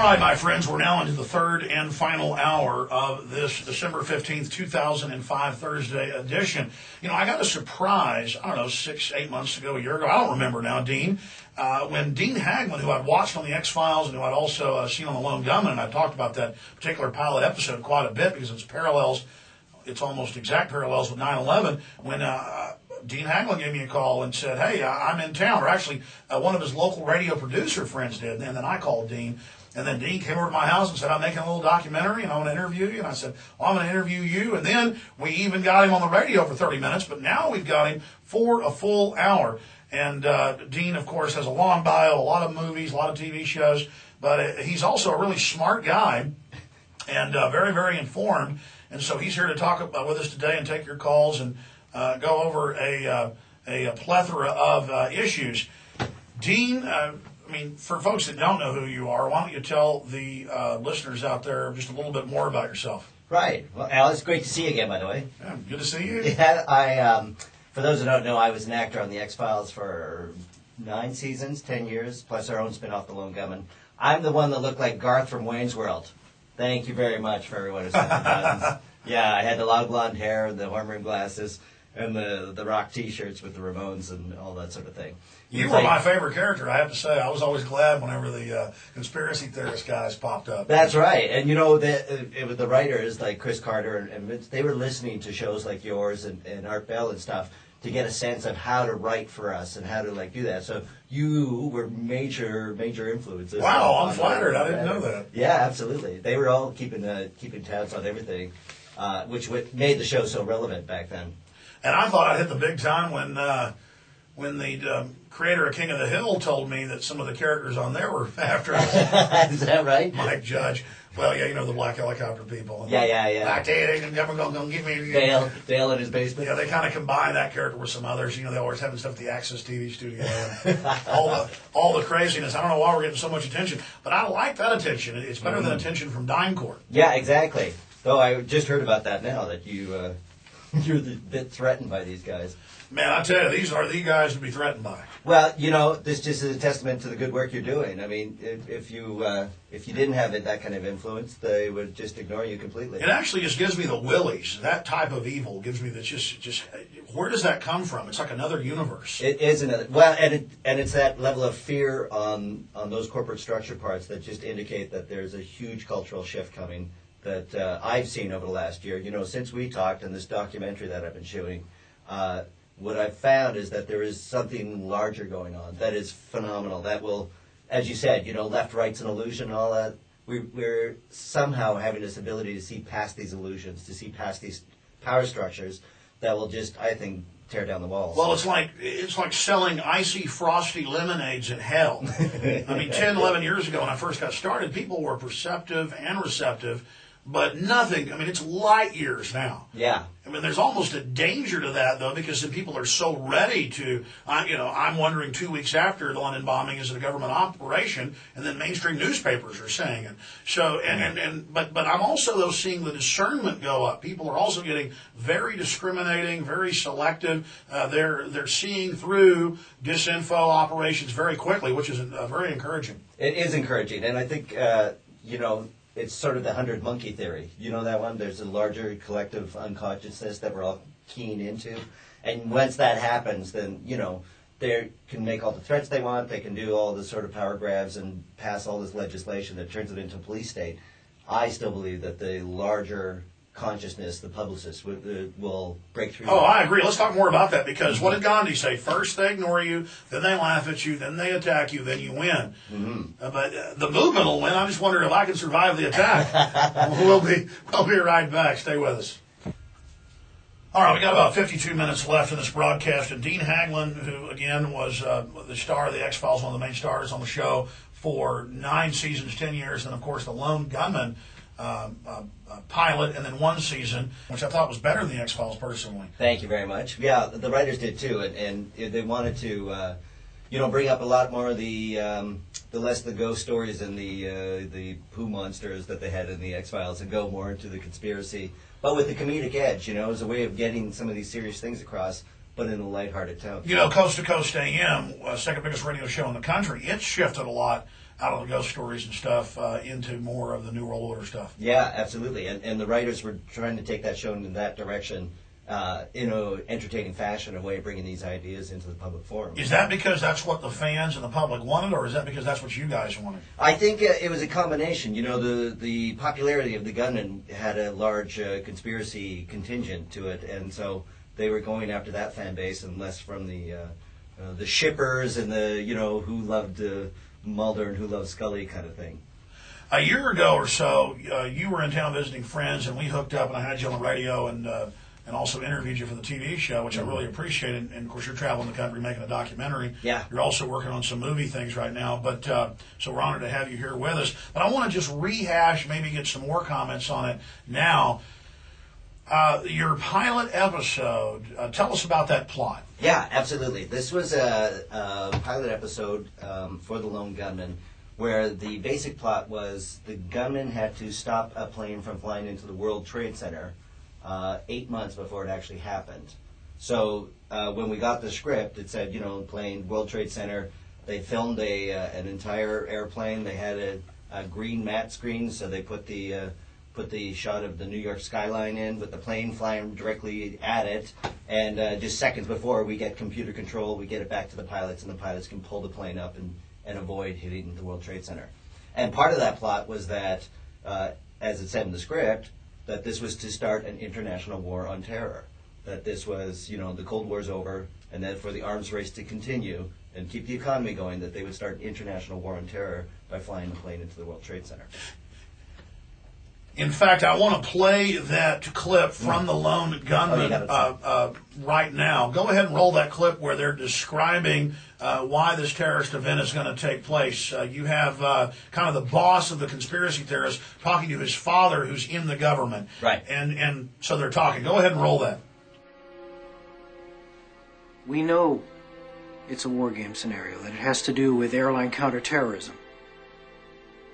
right, my friends, we're now into the third and final hour of this December 15th, 2005 Thursday edition. You know, I got a surprise, I don't know, 6, 8 months ago, a year ago, I don't remember now, Dean, when Dean Haglund, who I'd watched on the X-Files and who I'd also seen on the Lone Gunmen, and I talked about that particular pilot episode quite a bit because it's almost exact parallels with 9/11, when Dean Haglund gave me a call and said, hey, I'm in town. Or actually, one of his local radio producer friends did. And then I called Dean. And then Dean came over to my house and said, I'm making a little documentary and I want to interview you. And I said, well, I'm going to interview you. And then we even got him on the radio for 30 minutes. But now we've got him for a full hour. And Dean, of course, has a long bio, a lot of movies, a lot of TV shows. But he's also a really smart guy and very, very informed. And so he's here to talk with us today and take your calls and go over a plethora of issues. Dean, I mean, for folks that don't know who you are, why don't you tell the listeners out there just a little bit more about yourself? Right. Well, Al, it's great to see you again, by the way. Yeah, good to see you. Yeah, for those who don't know, I was an actor on the X-Files for 9 seasons, 10 years, plus our own spin-off, The Lone Gunmen. I'm the one that looked like Garth from Wayne's World. Thank you very much for everyone who sent the buttons. Yeah, I had the long blonde hair and the horn-rimmed glasses and the rock T-shirts with the Ramones and all that sort of thing. You were my favorite character, I have to say. I was always glad whenever the conspiracy theorist guys popped up. That's right. And, you know, the writers like Chris Carter and Vince, they were listening to shows like yours and Art Bell and stuff to get a sense of how to write for us and how to, like, do that. So you were major influences. Wow, I'm flattered. I didn't know that. Yeah, absolutely. They were all keeping tabs on everything, which made the show so relevant back then. And I thought I'd hit the big time when the creator of King of the Hill told me that some of the characters on there were after us. Is that right? Mike Judge. Well, yeah, you know, the black helicopter people. Yeah. Black Dad ain't never going to get me. Dale in his basement. Yeah, they kind of combine that character with some others. You know, they always having stuff at the Access TV studio. all the craziness. I don't know why we're getting so much attention, but I like that attention. It's better than attention from Dime Court. Yeah, exactly. Though I just heard about that now, that you're a bit threatened by these guys. Man, I tell you, these are the guys to be threatened by. Well, you know, this just is a testament to the good work you're doing. I mean, if you didn't have that kind of influence, they would just ignore you completely. It actually just gives me the willies. That type of evil gives me this just where does that come from? It's like another universe. It is another. Well, and it's that level of fear on those corporate structure parts that just indicate that there's a huge cultural shift coming that I've seen over the last year. You know, since we talked in this documentary that I've been shooting, what I've found is that there is something larger going on that is phenomenal. That will, as you said, you know, left, right's an illusion and all that. We're somehow having this ability to see past these illusions, to see past these power structures that will just, I think, tear down the walls. Well, it's like selling icy, frosty lemonades in hell. I mean, 10, 11 years ago when I first got started, people were perceptive and receptive, but nothing. I mean, it's light years now. Yeah. I mean, there's almost a danger to that, though, because then people are so ready to, I'm wondering 2 weeks after the London bombing, is it a government operation? And then mainstream newspapers are saying it. So, but I'm also, though, seeing the discernment go up. People are also getting very discriminating, very selective. They're seeing through disinfo operations very quickly, which is very encouraging. It is encouraging, and I think, it's sort of the 100 monkey theory. You know that one? There's a larger collective unconsciousness that we're all keen into. And once that happens, then, you know, they can make all the threats they want. They can do all the sort of power grabs and pass all this legislation that turns it into a police state. I still believe that the larger consciousness, the publicists, will break through. Oh, I agree. Let's talk more about that, because what did Gandhi say? First they ignore you, then they laugh at you, then they attack you, then you win. Mm-hmm. But the movement will win. I just wonder if I can survive the attack. We'll be right back. Stay with us. All right, we got about 52 minutes left in this broadcast, and Dean Haglund, who again was the star of the X-Files, one of the main stars on the show for 9 seasons, 10 years, and of course the Lone Gunmen pilot, and then 1 season, which I thought was better than the X-Files personally. Thank you very much. Yeah, the writers did too, and they wanted to, bring up a lot more of the less the ghost stories and the poo monsters that they had in the X-Files, and go more into the conspiracy, but with the comedic edge, as a way of getting some of these serious things across, but in a lighthearted tone. Coast to Coast AM, second biggest radio show in the country, it's shifted a lot out of the ghost stories and stuff into more of the New World Order stuff. Yeah, absolutely. And the writers were trying to take that show in that direction, in an entertaining fashion, a way of bringing these ideas into the public forum. Is that because that's what the fans and the public wanted, or is that because that's what you guys wanted? I think it was a combination. You know, the popularity of the Gunmen had a large conspiracy contingent to it, and so they were going after that fan base and less from the shippers and the, who loved Mulder and who loved Scully kind of thing. A year ago or so, you were in town visiting friends, and we hooked up, and I had you on the radio and also interviewed you for the TV show, which I really appreciated. And of course, you're traveling the country making a documentary. Yeah. You're also working on some movie things right now. But so we're honored to have you here with us. But I want to just rehash, maybe get some more comments on it now. Your pilot episode, tell us about that plot. Yeah, absolutely. This was a pilot episode for the Lone Gunmen, where the basic plot was the gunmen had to stop a plane from flying into the World Trade Center 8 months before it actually happened. So when we got the script, it said, plane, World Trade Center. They filmed an entire airplane. They had a green matte screen, so they put the shot of the New York skyline in with the plane flying directly at it, and just seconds before we get computer control, we get it back to the pilots, and the pilots can pull the plane up and avoid hitting the World Trade Center. And part of that plot was that, as it said in the script, that this was to start an international war on terror. That this was, the Cold War's over, and that for the arms race to continue and keep the economy going, that they would start an international war on terror by flying the plane into the World Trade Center. In fact, I want to play that clip from the Lone Gunmen right now. Go ahead and roll that clip where they're describing why this terrorist event is going to take place. You have kind of the boss of the conspiracy theorists talking to his father, who's in the government. Right. And so they're talking. Go ahead and roll that. We know it's a war game scenario, that it has to do with airline counterterrorism.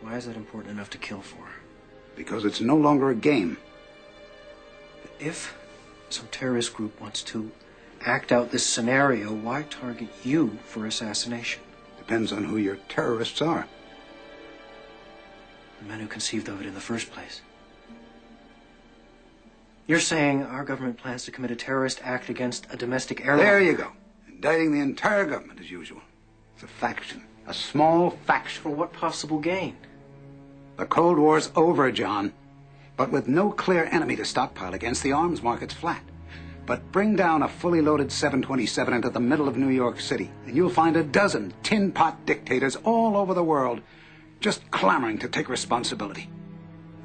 Why is that important enough to kill for? Because it's no longer a game. But if some terrorist group wants to act out this scenario, why target you for assassination? Depends on who your terrorists are. The men who conceived of it in the first place. You're saying our government plans to commit a terrorist act against a domestic airline? There you go. Indicting the entire government as usual. It's a faction. A small faction. For what possible gain? The Cold War's over, John. But with no clear enemy to stockpile against, the arms market's flat. But bring down a fully loaded 727 into the middle of New York City, and you'll find a dozen tin-pot dictators all over the world just clamoring to take responsibility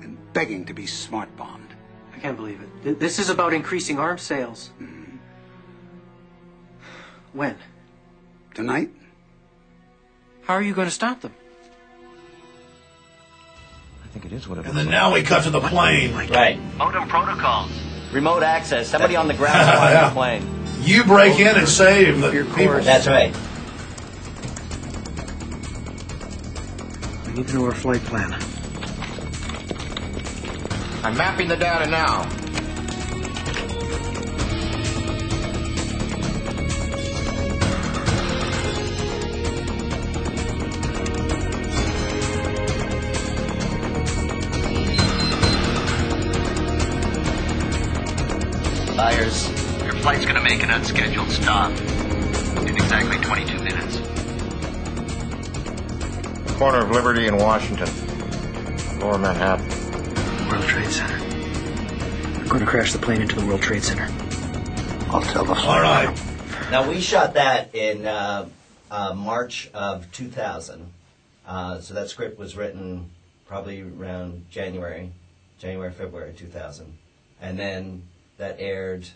and begging to be smart-bombed. I can't believe it. This is about increasing arms sales. Mm-hmm. When? Tonight? How are you going to stop them? I think it is what it And then now we cut to the plane. Right. Modem protocols. Remote access. Somebody on the ground flying Yeah. the plane. You break in and save the people. That's right. We need to know our flight plan. I'm mapping the data now. Buyers. Your flight's gonna make an unscheduled stop in exactly 22 minutes. Corner of Liberty and Washington. Lower Manhattan. World Trade Center. We're going to crash the plane into the World Trade Center. I'll tell the All right. Now, we shot that in March of 2000. So that script was written probably around January, February 2000. And then that aired,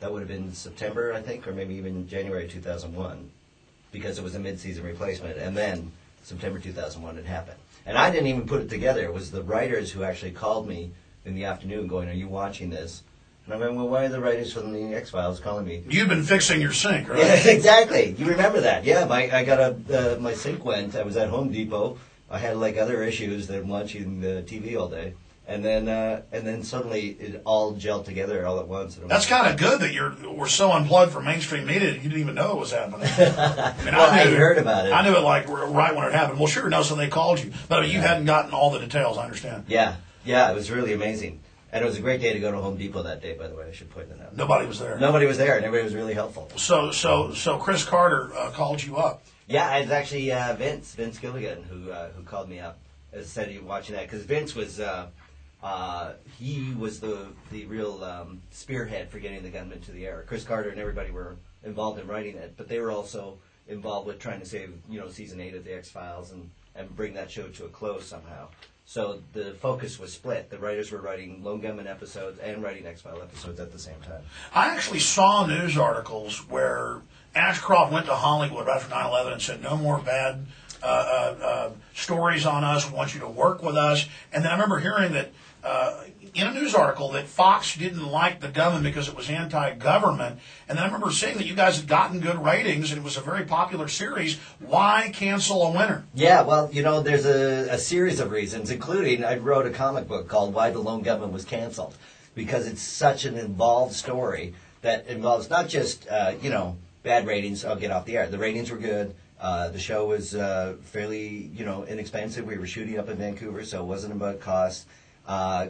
that would have been September, I think, or maybe even January 2001, because it was a mid-season replacement. And then September 2001 it happened. And I didn't even put it together. It was the writers who actually called me in the afternoon going, "Are you watching this?" And I'm going, "Well, why are the writers from the X-Files calling me?" You've been fixing your sink, right? Yeah, exactly. You remember that? Yeah, I got my sink went. I was at Home Depot. I had like other issues than watching the TV all day, And then suddenly it all gelled together all at once. That's kind of good that we're so unplugged from mainstream media that you didn't even know it was happening. I heard about it. I knew it like right when it happened. Well, sure, no, so they called you. But you hadn't gotten all the details, I understand. Yeah, it was really amazing. And it was a great day to go to Home Depot that day, by the way. I should point that out. Nobody was there. Nobody was there, and everybody was really helpful. So Chris Carter called you up. Yeah, it's actually Vince Gilligan who called me up and said he was watching that, because Vince was he was the real spearhead for getting the Gunmen to the air. Chris Carter and everybody were involved in writing it, but they were also involved with trying to save season 8 of the X-Files and bring that show to a close somehow. So the focus was split. The writers were writing Lone Gunmen episodes and writing X-File episodes at the same time. I actually saw news articles where Ashcroft went to Hollywood after 9/11 and said, no more bad stories on us. We want you to work with us. And then I remember hearing that in a news article that Fox didn't like the Gunmen because it was anti-government. And then I remember seeing that you guys had gotten good ratings and it was a very popular series. Why cancel a winner? Yeah, well, there's a series of reasons, including I wrote a comic book called Why the Lone Gunmen Was Canceled, because it's such an involved story that involves not just, bad ratings. I'll get off the air. The ratings were good. The show was fairly, inexpensive. We were shooting up in Vancouver, so it wasn't about cost.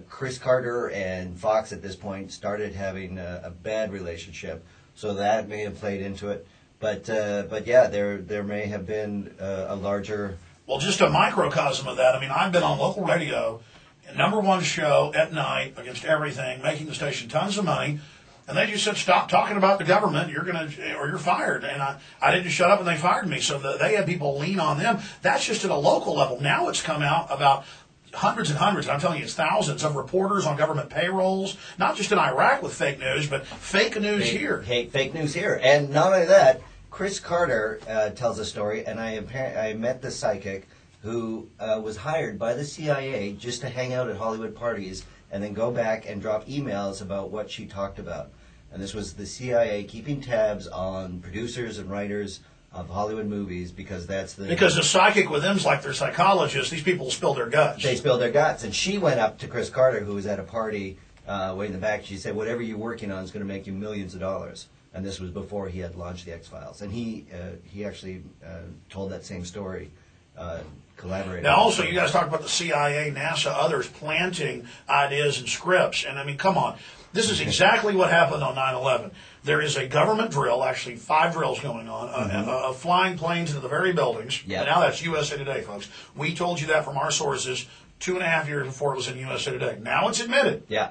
Chris Carter and Fox at this point started having a bad relationship, so that may have played into it. But yeah, there may have been a larger. Well, just a microcosm of that. I mean, I've been on local radio, #1 show at night against everything, making the station tons of money. And they just said, stop talking about the government, or you're fired. And I didn't shut up and they fired me. So they had people lean on them. That's just at a local level. Now it's come out about hundreds and hundreds, and I'm telling you, it's thousands of reporters on government payrolls, not just in Iraq with fake news, but fake news here. Fake news here. And not only that, Chris Carter tells a story, and I met the psychic who was hired by the CIA just to hang out at Hollywood parties and then go back and drop emails about what she talked about. And this was the CIA keeping tabs on producers and writers of Hollywood movies, because the psychic with them's like their psychologist. These people spill their guts. They spill their guts. And she went up to Chris Carter, who was at a party way in the back. She said, whatever you're working on is going to make you millions of dollars. And this was before he had launched the X-Files. And he actually told that same story. Collaborating. Now, also, you guys talked about the CIA, NASA, others planting ideas and scripts. And, I mean, come on. This is exactly what happened on 9/11. There is a government drill, actually 5 drills going on, flying planes into the very buildings. Yep. And now that's USA Today, folks. We told you that from our sources 2.5 years before it was in USA Today. Now it's admitted. Yeah.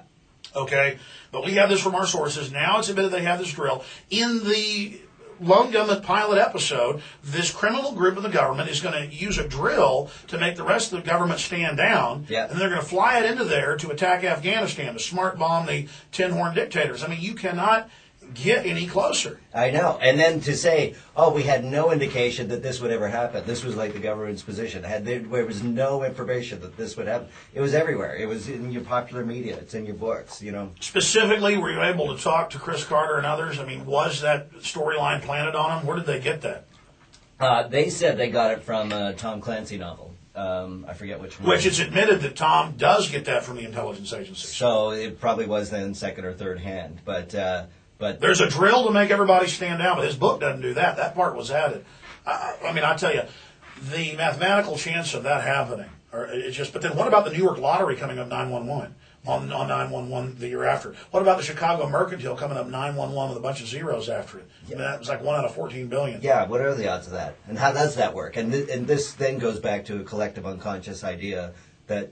Okay? But we have this from our sources. Now it's admitted they have this drill. In the Lone Gunmen pilot episode, this criminal group of the government is going to use a drill to make the rest of the government stand down, yeah. And they're going to fly it into there to attack Afghanistan, to smart bomb the tin-horn dictators. I mean, you cannot get any closer. I know. And then to say, we had no indication that this would ever happen. This was like the government's position. There was no information that this would happen. It was everywhere. It was in your popular media. It's in your books, Specifically, were you able to talk to Chris Carter and others? I mean, was that storyline planted on them? Where did they get that? They said they got it from a Tom Clancy novel. I forget which one. Which it's admitted that Tom does get that from the intelligence agency. So it probably was then second or third hand. But there's a drill to make everybody stand down, but his book doesn't do that. That part was added. I mean, I tell you, the mathematical chance of that happening, but then what about the New York lottery coming up 911 on 911 the year after? What about the Chicago Mercantile coming up 911 with a bunch of zeros after it? Yeah. I mean, that was like 1 out of 14 billion. Yeah, what are the odds of that? And how does that work? And this then goes back to a collective unconscious idea that,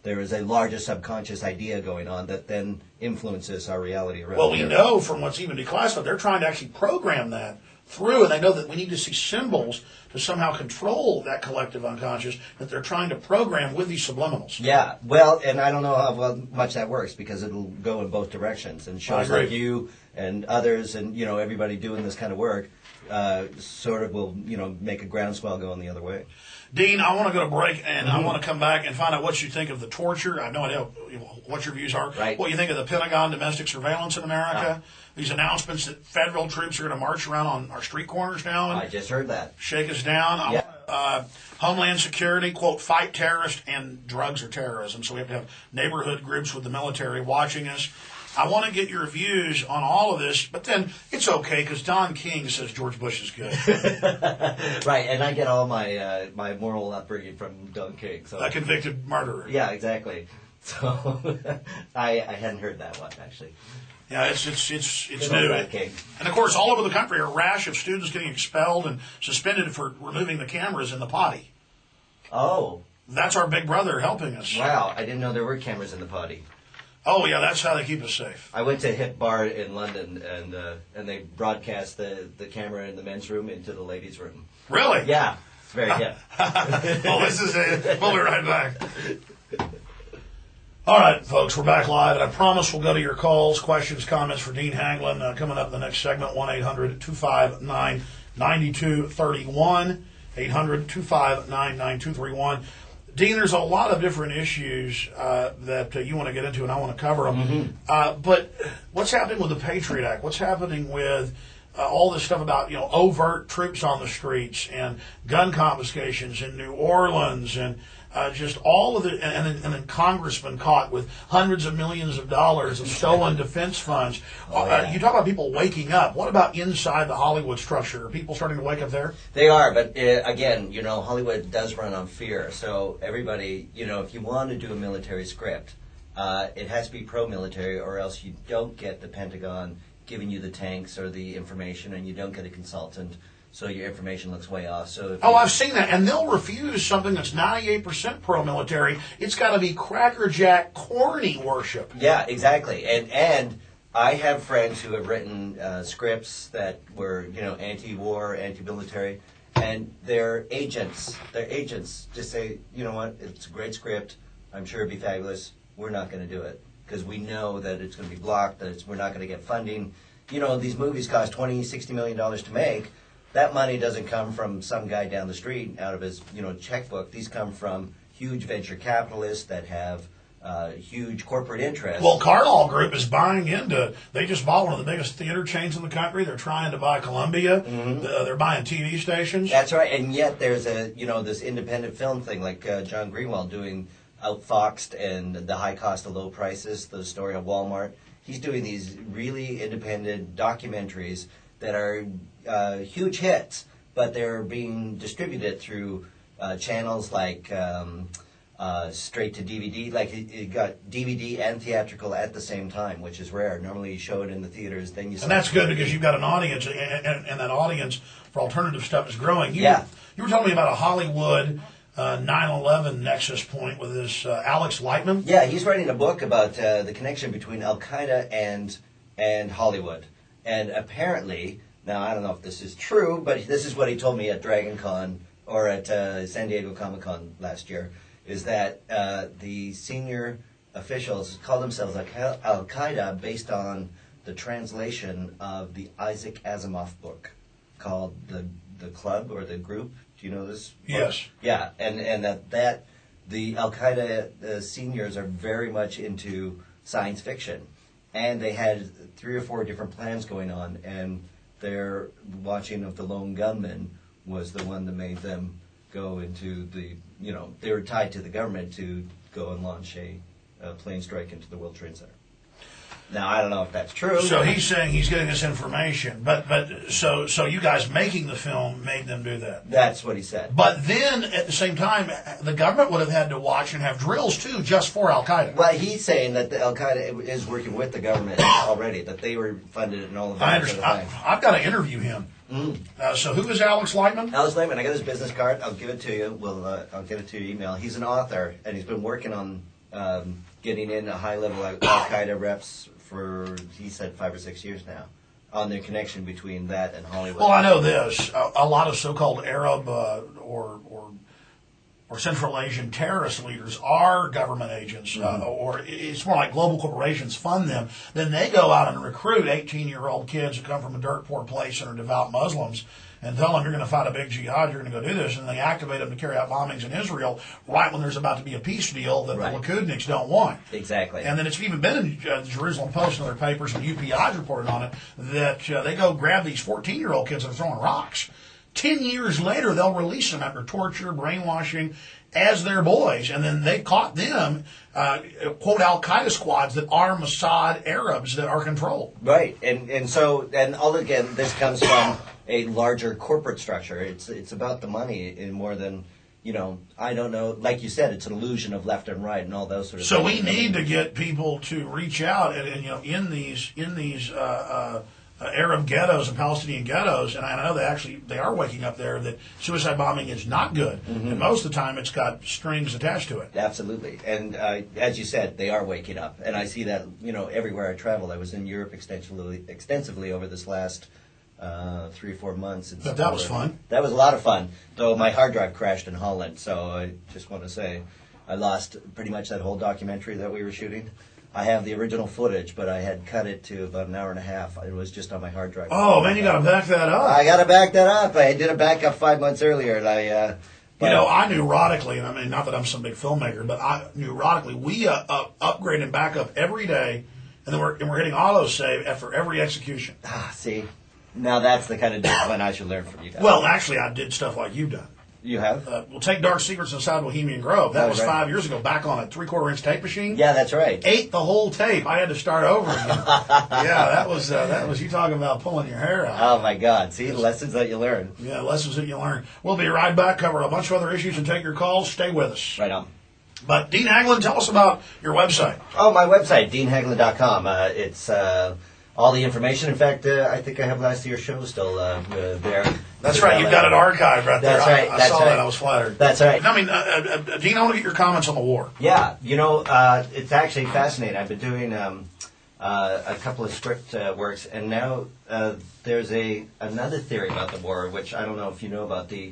there is a larger subconscious idea going on that then influences our reality around. Well, we know from what's even declassified, they're trying to actually program that through, and they know that we need to see symbols to somehow control that collective unconscious that they're trying to program with these subliminals. Yeah, well, and I don't know how much that works, because it'll go in both directions. And shows like you and others and, everybody doing this kind of work sort of will, make a groundswell go in the other way. Dean, I want to go to break, and I want to come back and find out what you think of the torture. I have no idea what your views are. Right. What you think of the Pentagon domestic surveillance in America. These announcements that federal troops are going to march around on our street corners now. And I just heard that. Shake us down. Yeah. Homeland Security, quote, fight terrorists and drugs or terrorism. So we have to have neighborhood groups with the military watching us. I want to get your views on all of this, but then it's okay because Don King says George Bush is good. Right, and I get all my my moral upbringing from Don King. So. A convicted murderer. Yeah, exactly. So I hadn't heard that one, actually. Yeah, it's new. And of course, all over the country, a rash of students getting expelled and suspended for removing the cameras in the potty. Oh. That's our big brother helping us. Wow, I didn't know there were cameras in the potty. Oh, yeah, that's how they keep us safe. I went to a hip bar in London, and they broadcast the camera in the men's room into the ladies' room. Really? Yeah, it's very hip. Well, this is it. We'll be right back. All right, folks, we're back live, and I promise we'll go to your calls, questions, comments for Dean Haglund coming up in the next segment, 1-800-259-9231, 800-259-9231. Dean, there's a lot of different issues that you want to get into, and I want to cover them. Mm-hmm. But what's happening with the Patriot Act? What's happening with all this stuff about overt troops on the streets and gun confiscations in New Orleans and just all of the, and then congressmen caught with hundreds of millions of dollars of stolen defense funds. You talk about people waking up. What about inside the Hollywood structure? Are people starting to wake up there? They are, but again, Hollywood does run on fear. So everybody, if you want to do a military script, it has to be pro-military, or else you don't get the Pentagon giving you the tanks or the information, and you don't get a consultant. So your information looks way off. So I've seen that, and they'll refuse something that's 98% pro-military. It's got to be crackerjack, corny worship. Yeah, exactly. And I have friends who have written scripts that were anti-war, anti-military, and their agents just say, you know what, it's a great script. I'm sure it'd be fabulous. We're not going to do it because we know that it's going to be blocked. That we're not going to get funding. These movies cost $20-60 million to make. That money doesn't come from some guy down the street out of his, checkbook. These come from huge venture capitalists that have huge corporate interests. Well, Carlyle Group is buying into. They just bought one of the biggest theater chains in the country. They're trying to buy Columbia. Mm-hmm. They're buying TV stations. That's right. And yet there's this independent film thing like John Greenwald doing Outfoxed and The High Cost of Low Prices, the story of Walmart. He's doing these really independent documentaries that are huge hits, but they're being distributed through channels like straight to DVD. Like it got DVD and theatrical at the same time, which is rare. Normally you show it in the theaters, then you. And that's good because you've got an audience, and that audience for alternative stuff is growing. You were telling me about a Hollywood 9/11 nexus point with this Alex Lightman. Yeah, he's writing a book about the connection between Al Qaeda and Hollywood. And apparently, now I don't know if this is true, but this is what he told me at Dragon Con or at San Diego Comic Con last year, is that the senior officials call themselves Al Qaeda based on the translation of the Isaac Asimov book called The Club or The Group. Do you know this book? Yes. Yeah, and that the Al Qaeda seniors are very much into science fiction. And they had 3 or 4 different plans going on, and their watching of the Lone Gunmen was the one that made them go into the, they were tied to the government to go and launch a plane strike into the World Trade Center. Now, I don't know if that's true. So he's saying he's getting this information, but so you guys making the film made them do that. That's what he said. But then, at the same time, the government would have had to watch and have drills, too, just for Al-Qaeda. Well, he's saying that the Al-Qaeda is working with the government already, that they were funded and all of that. I understand. I've got to interview him. So who is Alex Lightman? Alex Lightman, I got his business card. I'll give it to you. I'll get it to your email. He's an author, and he's been working on getting in a high-level Al-Qaeda reps for, he said, 5 or 6 years now, on the connection between that and Hollywood. Well, I know this. A lot of so-called Arab or Central Asian terrorist leaders are government agents, or it's more like global corporations fund them. Then they go out and recruit 18-year-old kids who come from a dirt poor place and are devout Muslims and tell them you're going to fight a big jihad, you're going to go do this, and they activate them to carry out bombings in Israel right when there's about to be a peace deal that the Lakudniks don't want. Exactly. And then it's even been in the Jerusalem Post and other papers, and UPI's reported on it, that they go grab these 14-year-old kids that are throwing rocks, 10 years later, they'll release them after torture, brainwashing, as their boys. And then they caught them, quote, Al-Qaeda squads that are Mossad Arabs that are controlled. Right. And all again, this comes from a larger corporate structure. It's about the money in more than, I don't know. Like you said, it's an illusion of left and right and all those sort of So things. we need to get people to reach out and in these Arab ghettos and Palestinian ghettos, and I know they are waking up there that suicide bombing is not good, and most of the time it's got strings attached to it. Absolutely, and as you said, they are waking up, and I see that everywhere I travel. I was in Europe extensively over this last 3 or 4 months. But that was fun. That was a lot of fun, though my hard drive crashed in Holland, so I just want to say I lost pretty much that whole documentary that we were shooting. I have the original footage, but I had cut it to about an hour and a half. It was just on my hard drive. Oh, man, you got to back that up. I got to back that up. I did a backup 5 months earlier, and I neurotically, and I mean, not that I'm some big filmmaker, but neurotically, we upgrade and back up every day, and then we're hitting autosave after every execution. See, now that's the kind of discipline I should learn from you guys. Well, actually, I did stuff like you've done. You have? We'll take Dark Secrets Inside Bohemian Grove. That was right. 5 years ago, back on a 3/4-inch tape machine. Yeah, that's right. Ate the whole tape. I had to start over again. Yeah, that was you talking about pulling your hair out. Oh my God! See, lessons that you learn. Yeah, lessons that you learn. We'll be right back. Cover a bunch of other issues and take your calls. Stay with us. Right on. But Dean Haglund, tell us about your website. Oh, my website, deanhaglund.com. It's all the information. In fact, I think I have last year's show still there. That's right. You've got it archived right there. That's right. I saw that. I was flattered. That's right. I mean, Dean, I want to get your comments on the war. Yeah, it's actually fascinating. I've been doing a couple of script works, and now there's another theory about the war, which I don't know if you know about, the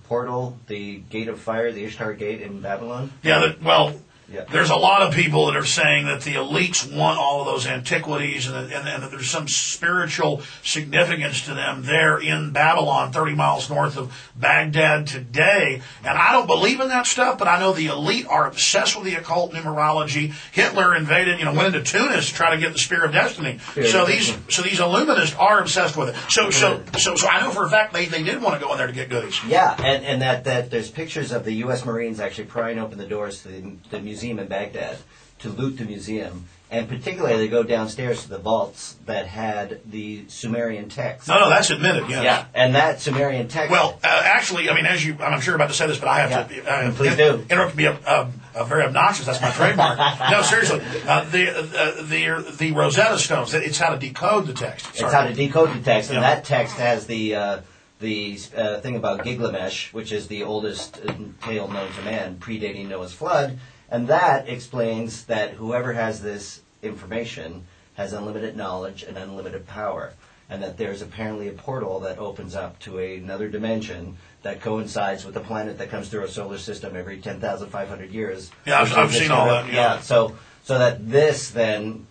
portal, the Gate of Fire, the Ishtar Gate in Babylon. Yeah, Yeah. there's a lot of people that are saying that the elites want all of those antiquities and that there's some spiritual significance to them there in Babylon, 30 miles north of Baghdad today. And I don't believe in that stuff, but I know the elite are obsessed with the occult, numerology. Hitler invaded, went into Tunis to try to get the Spear of Destiny. So these Illuminists are obsessed with it. So I know for a fact they did want to go in there to get goodies. Yeah, and that there's pictures of the U.S. Marines actually prying open the doors to the museum in Baghdad to loot the museum, and particularly they go downstairs to the vaults that had the Sumerian text. No, that's admitted. Yes. Yeah, and that Sumerian text. Well, actually, I mean, I'm sure you're about to say this, but I have to please do. interrupt to be very obnoxious. That's my trademark. No, seriously, the Rosetta Stones. It's how to decode the text. It's how to decode the text, and that text has the thing about Gilgamesh, which is the oldest tale known to man, predating Noah's flood. And that explains that whoever has this information has unlimited knowledge and unlimited power, and that there's apparently a portal that opens up to another dimension that coincides with the planet that comes through our solar system every 10,500 years. Yeah, I've seen all that. Yeah, so that this then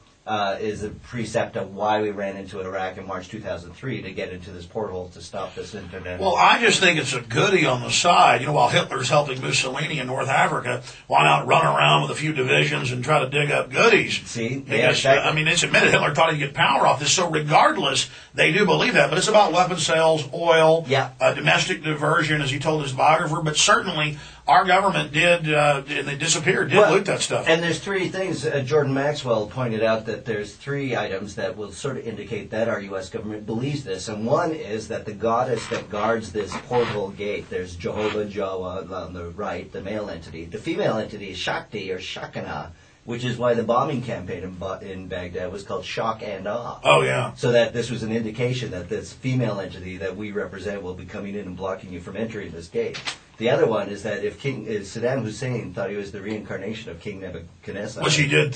is a precept of why we ran into Iraq in March 2003 to get into this portal to stop this internet. Well, I just think it's a goodie on the side. While Hitler's helping Mussolini in North Africa, why not run around with a few divisions and try to dig up goodies? See? Because, Yeah, exactly. I mean, it's admitted Hitler thought he'd get power off this. So regardless, they do believe that. But it's about weapon sales, oil, domestic diversion, as he told his biographer. But certainly, our government did, they disappeared, loot that stuff. And there's three things. Jordan Maxwell pointed out that there's three items that will sort of indicate that our U.S. government believes this. And one is that the goddess that guards this portal gate, there's Jehovah Jawa on the right, the male entity. The female entity is Shakti or Shakana, which is why the bombing campaign in Baghdad was called Shock and Awe. Oh, yeah. So that this was an indication that this female entity that we represent will be coming in and blocking you from entering this gate. The other one is that if Saddam Hussein thought he was the reincarnation of King Nebuchadnezzar, Which he did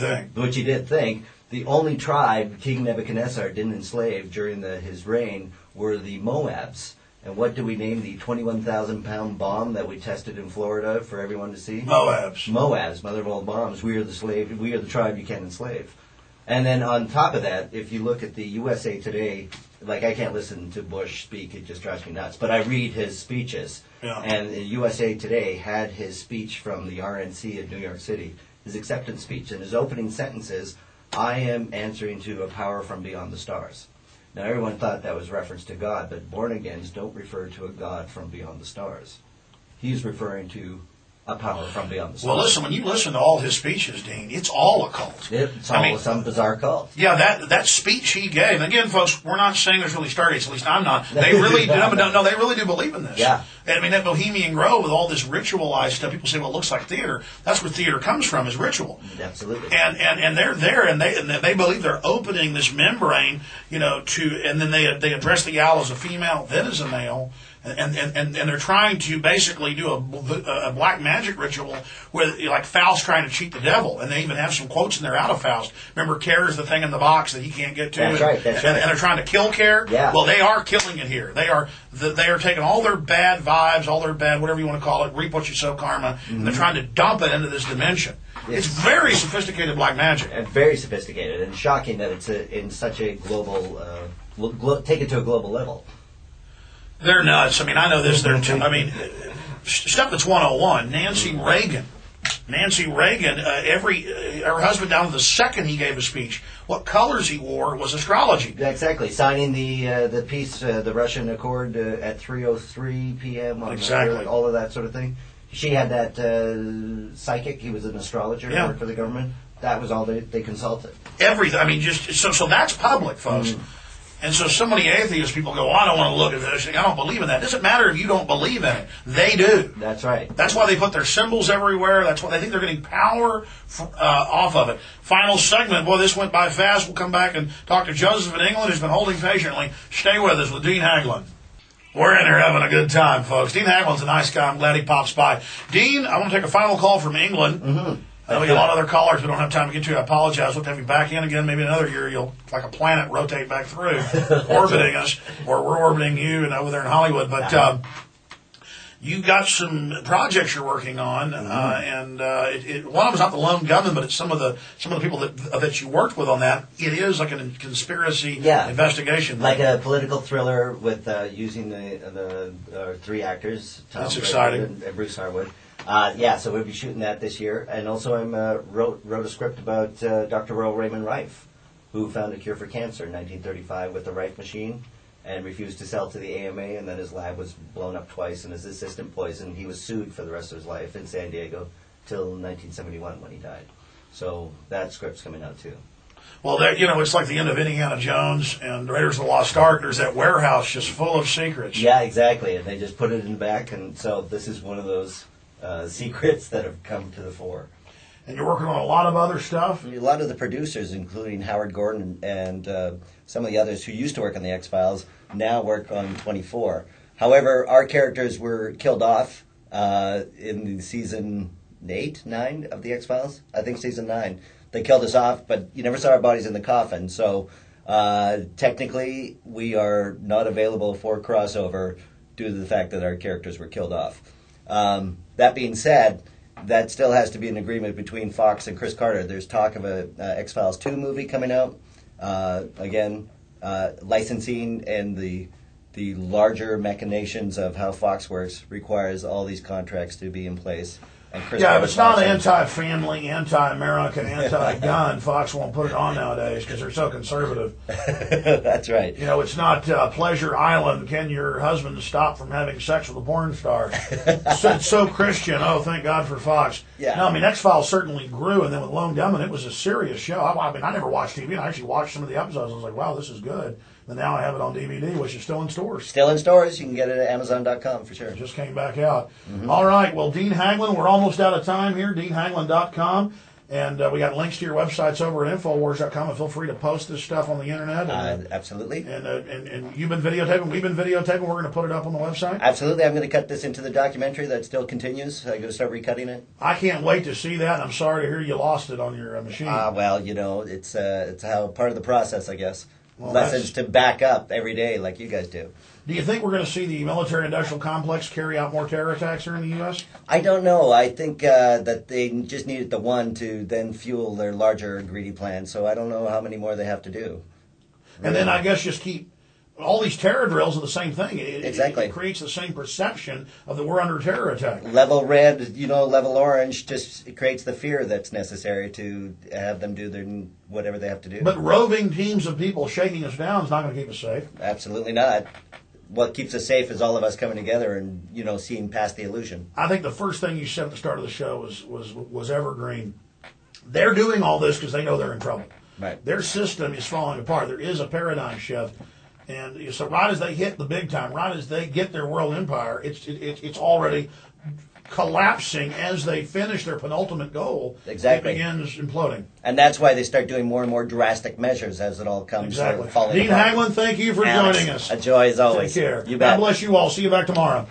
think. The only tribe King Nebuchadnezzar didn't enslave during his reign were the Moabs. And what do we name the 21,000-pound bomb that we tested in Florida for everyone to see? Moabs. Moabs, mother of all bombs. We are the tribe you can't enslave. And then on top of that, if you look at the USA Today, like I can't listen to Bush speak, it just drives me nuts. But I read his speeches. Yeah. And the USA Today had his speech from the RNC in New York City, his acceptance speech. And his opening sentence is, I am answering to a power from beyond the stars. Now, everyone thought that was reference to God, but born-agains don't refer to a God from beyond the stars. He's referring to a power from beyond the stars. Well, listen, when you listen to all his speeches, Dean, it's all a cult. It's all some bizarre cult. Yeah, that speech he gave. And again, folks, we're not saying there's really stargates. At least I'm not. They really do. No, they really do believe in this. Yeah. And I mean, that Bohemian Grove with all this ritualized stuff. People say, well, it looks like theater. That's where theater comes from, is ritual. Absolutely. And they're there, and they believe they're opening this membrane, and then they address the owl as a female, then as a male. And they're trying to basically do a black magic ritual with, like, Faust trying to cheat the devil. And they even have some quotes in there out of Faust. Remember, Care is the thing in the box that he can't get to. That's right. And they're trying to kill Care. Yeah. Well, they are killing it here. They are taking all their bad vibes, all their bad, whatever you want to call it, reap what you sow karma, and they're trying to dump it into this dimension. It's very sophisticated black magic. And very sophisticated, and shocking that it's in such a global, take it to a global level. They're nuts. I mean, I know this. Stuff that's 101. Nancy Reagan, her husband, down to the second he gave a speech, what colors he wore was astrology. Exactly. Signing the peace, the Russian Accord at 3:03 p.m. on Exactly. all of that sort of thing. She had that psychic. He was an astrologer. Yeah. Worked for the government. That was all they consulted. Everything. I mean, just so that's public, folks. And so many atheist people go, I don't want to look at this. I don't believe in that. It doesn't matter if you don't believe in it. They do. That's right. That's why they put their symbols everywhere. That's why they think they're getting power off of it. Final segment. Boy, this went by fast. We'll come back and talk to Joseph in England, who's been holding patiently. Stay with us with Dean Haglund. We're in there having a good time, folks. Dean Haglund's a nice guy. I'm glad he pops by. Dean, I want to take a final call from England. Mm-hmm. I know we got a lot of other callers we don't have time to get to. I apologize. We'll have you back in again. Maybe another year you'll, like a planet, rotate back through, orbiting us, or we're orbiting you and over there in Hollywood. But you've got some projects you're working on, and one of them's not the Lone Gunmen, but it's some of the people that you worked with on that. It is like a conspiracy investigation. Like a political thriller with using the three actors, Tom That's Brady exciting. and Bruce Harwood. So we'll be shooting that this year. And also wrote a script about Dr. Royal Raymond Rife, who found a cure for cancer in 1935 with the Rife machine and refused to sell to the AMA, and then his lab was blown up twice and his assistant poisoned. He was sued for the rest of his life in San Diego till 1971 when he died. So that script's coming out too. Well, it's like the end of Indiana Jones and Raiders of the Lost Ark. There's that warehouse just full of secrets. Yeah, exactly. And they just put it in the back, and so this is one of those secrets that have come to the fore. And you're working on a lot of other stuff? A lot of the producers, including Howard Gordon and some of the others who used to work on the X-Files, now work on 24. However, our characters were killed off in season 8, 9 of the X-Files. I think season 9. They killed us off, but you never saw our bodies in the coffin. So technically, we are not available for crossover due to the fact that our characters were killed off. That being said, that still has to be an agreement between Fox and Chris Carter. There's talk of a X-Files 2 movie coming out. Licensing and the larger machinations of how Fox works requires all these contracts to be in place. And Chris if it's not anti-family, anti-American, anti-gun, Fox won't put it on nowadays because they're so conservative. That's right. It's not Pleasure Island. Can your husband stop from having sex with a porn star? It's so Christian. Oh, thank God for Fox. Yeah. No, X-Files certainly grew, and then with Lone Gunmen, it was a serious show. I never watched TV. I actually watched some of the episodes. I was like, wow, this is good. And now I have it on DVD, which is still in stores. Still in stores. You can get it at Amazon.com for sure. It just came back out. Mm-hmm. All right. Well, Dean Haglund, we're almost out of time here. DeanHaglund.com. And we got links to your websites over at Infowars.com. And feel free to post this stuff on the internet. Absolutely. And you've been videotaping. We've been videotaping. We're going to put it up on the website. Absolutely. I'm going to cut this into the documentary that still continues. I'm going to start recutting it. I can't wait to see that. I'm sorry to hear you lost it on your machine. It's how part of the process, I guess. Well, lessons to back up every day like you guys do. Do you think we're going to see the military-industrial complex carry out more terror attacks here in the U.S.? I don't know. I think that they just needed the one to then fuel their larger greedy plan, so I don't know how many more they have to do. And then I guess just keep all these terror drills are the same thing. Exactly. It creates the same perception of that we're under terror attack. Level red, level orange, just it creates the fear that's necessary to have them do whatever they have to do. But roving teams of people shaking us down is not going to keep us safe. Absolutely not. What keeps us safe is all of us coming together and seeing past the illusion. I think the first thing you said at the start of the show was evergreen. They're doing all this because they know they're in trouble. Right. Their system is falling apart. There is a paradigm shift. And so right as they hit the big time, right as they get their world empire, it's already collapsing as they finish their penultimate goal. Exactly. It begins imploding. And that's why they start doing more and more drastic measures as it all comes Exactly. falling Dean apart. Haglund, thank you for Alex, joining us. A joy as always. Take care. You bet. God bless you all. See you back tomorrow.